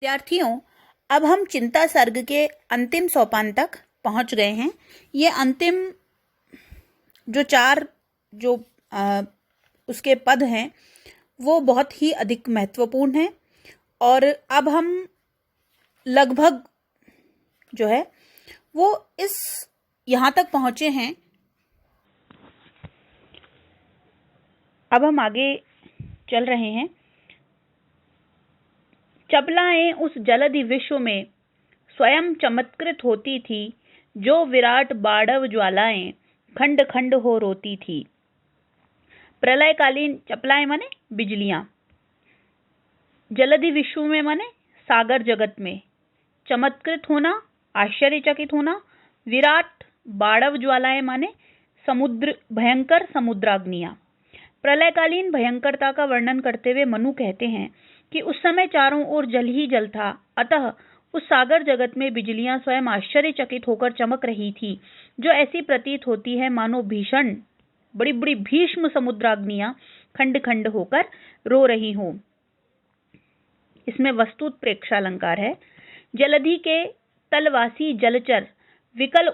विद्यार्थियों, अब हम चिंता सर्ग के अंतिम सोपान तक पहुंच गए हैं। ये अंतिम जो चार जो उसके पद हैं वो बहुत ही अधिक महत्वपूर्ण हैं और अब हम लगभग जो है वो इस यहाँ तक पहुंचे हैं। अब हम आगे चल रहे हैं। चपलाएं उस जलधि विश्व में स्वयं चमत्कृत होती थी, जो विराट बाढ़व ज्वालाएं खंड खंड हो रोती थी। प्रलयकालीन चपलाएं माने बिजलियां, जलधि विश्व में माने सागर जगत में, चमत्कृत होना आश्चर्यचकित होना, विराट बाढ़व ज्वालाएं माने समुद्र भयंकर समुद्राग्नियां। प्रलयकालीन भयंकरता का वर्णन करते हुए मनु कहते हैं कि उस समय चारों ओर जल ही जल था, अतः उस सागर जगत में बिजलियां स्वयं आश्चर्यचकित होकर चमक रही थी, जो ऐसी प्रतीत होती है मानो भीषण बड़ी बड़ी भीष्म समुद्राग्नियां खंड खंड होकर रो रही हों। इसमें वस्तुत प्रेक्षालंकार है। जलधि के तलवासी जलचर विकल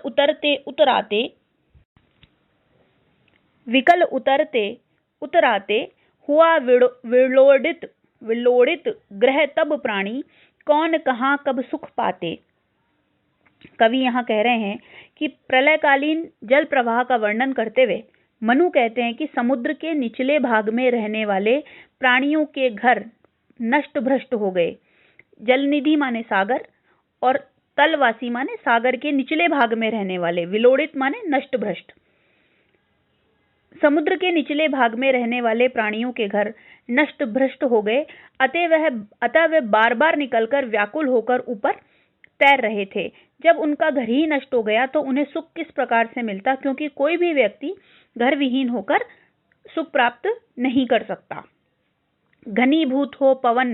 उतराते हुआ विलोड़ित ग्रह तब प्राणी कौन कहाँ कब सुख पाते। कवि यहाँ कह रहे हैं कि प्रलयकालीन जल प्रवाह का वर्णन करते हुए मनु कहते हैं कि समुद्र के निचले भाग में रहने वाले प्राणियों के घर नष्ट भ्रष्ट हो गए। जलनिधि माने सागर और तलवासी माने सागर के निचले भाग में रहने वाले, विलोड़ित माने नष्ट भ्रष्ट। समुद्र के निचले भाग में रहने वाले प्राणियों के घर नष्ट भ्रष्ट हो गए, अतः वे बार बार निकलकर व्याकुल होकर ऊपर तैर रहे थे। जब उनका घर ही नष्ट हो गया तो उन्हें सुख किस प्रकार से मिलता, क्योंकि कोई भी व्यक्ति घर विहीन होकर सुख प्राप्त नहीं कर सकता। घनीभूत हो पवन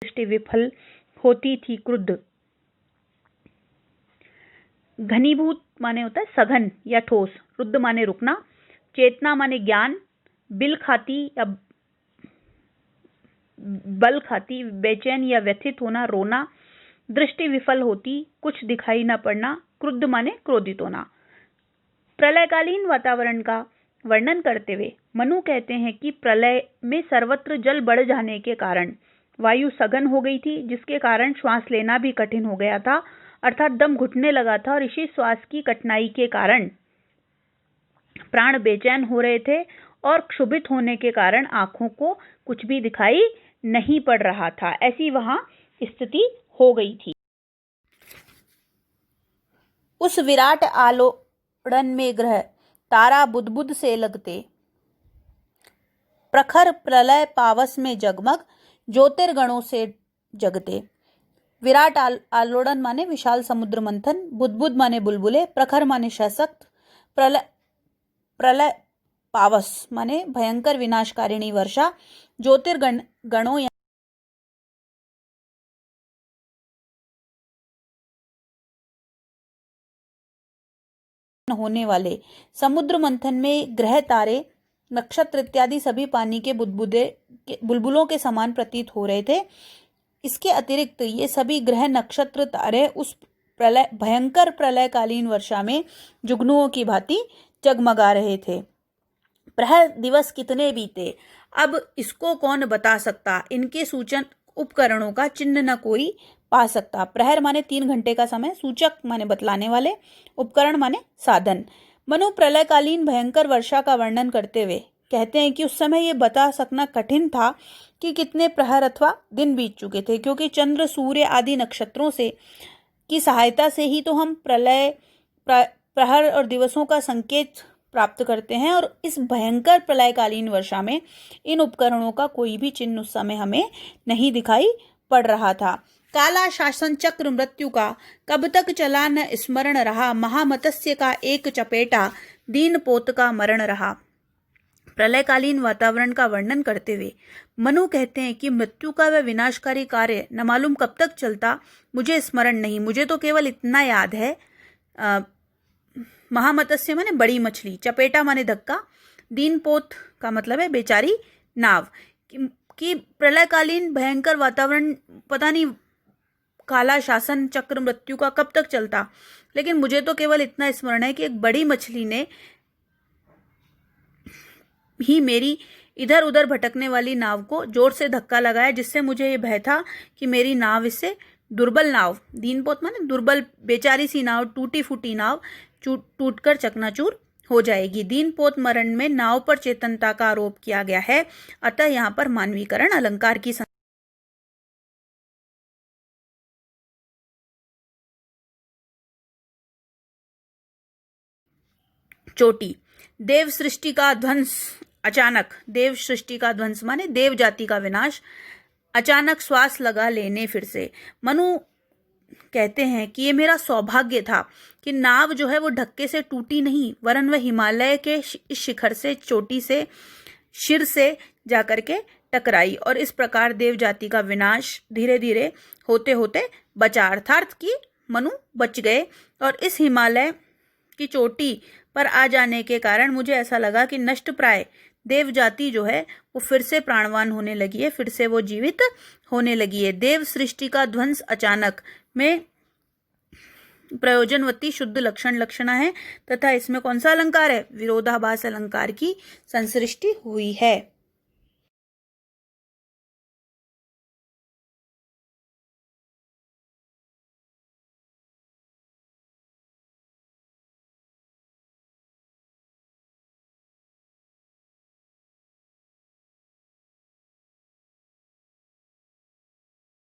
दृष्टि विफल होती थी क्रुद्ध। घनीभूत माने होता है सघन या ठोस, रुद्ध माने रुकना, चेतना माने ज्ञान, बिल खाती या बल खाती, बेचैन या व्यथित होना, रोना, दृष्टि विफल होती, कुछ दिखाई न पड़ना, क्रुद्ध माने क्रोधित होना। प्रलयकालीन वातावरण का वर्णन करते हुए मनु कहते हैं कि प्रलय में सर्वत्र जल बढ़ जाने के कारण वायु सघन हो गई थी, जिसके कारण श्वास लेना भी कठिन हो गया था, अर्थात दम घुटने लगा था और इसी श्वास की कठिनाई के कारण प्राण बेचैन हो रहे थे और क्षुभित होने के कारण आंखों को कुछ भी दिखाई नहीं पड़ रहा था। ऐसी वहां स्थिति हो गई थी। उस विराट आलोड़न में ग्रह तारा बुदबुद से लगते, प्रखर प्रलय पावस में जगमग ज्योतिर्गणों से जगते। विराट आलोड़न माने विशाल समुद्र मंथन, बुदबुद माने बुलबुले, प्रखर माने सशक्त, प्रलय पावस माने भयंकर विनाशकारिणी वर्षा, ज्योतिर्गणों होने वाले समुद्र मंथन में ग्रह तारे नक्षत्र इत्यादि सभी पानी के बुलबुलों के समान प्रतीत हो रहे थे। इसके अतिरिक्त ये सभी ग्रह नक्षत्र तारे उस भयंकर प्रलयकालीन वर्षा में जुगनुओं की भांति जगमगा रहे थे। प्रहर दिवस कितने बीते, अब इसको कौन बता सकता, इनके सूचन उपकरणों का चिन्ह न कोई पा सकता। प्रहर माने 3 घंटे का समय, सूचक माने बतलाने वाले, उपकरण माने साधन। मनु प्रलयकालीन भयंकर वर्षा का वर्णन करते हुए कहते हैं कि उस समय ये बता सकना कठिन था कि कितने प्रहर अथवा दिन बीत चुके थे, क्योंकि चंद्र सूर्य आदि नक्षत्रों से की सहायता से ही तो हम प्रहर और दिवसों का संकेत प्राप्त करते हैं, और इस भयंकर प्रलयकालीन वर्षा में इन उपकरणों का कोई भी चिन्ह उस समय हमें नहीं दिखाई पड़ रहा था। काला शासन चक्र मृत्यु का कब तक चला न स्मरण रहा, महामत्स्य का एक चपेटा दीन पोत का मरण रहा। प्रलयकालीन वातावरण का वर्णन करते हुए मनु कहते हैं कि मृत्यु का वह विनाशकारी कार्य न मालूम कब तक चलता, मुझे स्मरण नहीं, मुझे तो केवल इतना याद है महामत्स्य माने बड़ी मछली, चपेटा माने धक्का, दीनपोत का मतलब है बेचारी नाव। कि प्रलयकालीन भयंकर वातावरण, पता नहीं काला शासन चक्र मृत्यु का कब तक चलता, लेकिन मुझे तो केवल इतना स्मरण है कि एक बड़ी मछली ने ही मेरी इधर उधर भटकने वाली नाव को जोर से धक्का लगाया, जिससे मुझे ये भय था कि मेरी नाव इससे दुर्बल नाव, दीनपोत माने दुर्बल बेचारी सी नाव, टूटी फूटी नाव टूटकर चकनाचूर हो जाएगी। दीनपोत मरण में नाव पर चेतनता का आरोप किया गया है, अतः यहाँ पर मानवीकरण अलंकार की चोटी। देव सृष्टि का ध्वंस अचानक, देव सृष्टि का ध्वंस माने देव जाति का विनाश, अचानक श्वास लगा लेने फिर से। मनु कहते हैं कि ये मेरा सौभाग्य था कि नाव जो है वो धक्के से टूटी नहीं, वरन वह हिमालय के इस शिखर से, चोटी से, शिर से जाकर के टकराई और इस प्रकार देव जाति का विनाश धीरे धीरे होते होते बचा। अर्थात कि मनु बच गए और इस हिमालय की चोटी पर आ जाने के कारण मुझे ऐसा लगा कि नष्ट प्राय देव जाति जो है वो फिर से प्राणवान होने लगी है, फिर से वो जीवित होने लगी है। देव सृष्टि का ध्वंस अचानक में प्रयोजनवती शुद्ध लक्षण लक्षणा है तथा इसमें कौन सा अलंकार है? विरोधाभास अलंकार की संसृष्टि हुई है।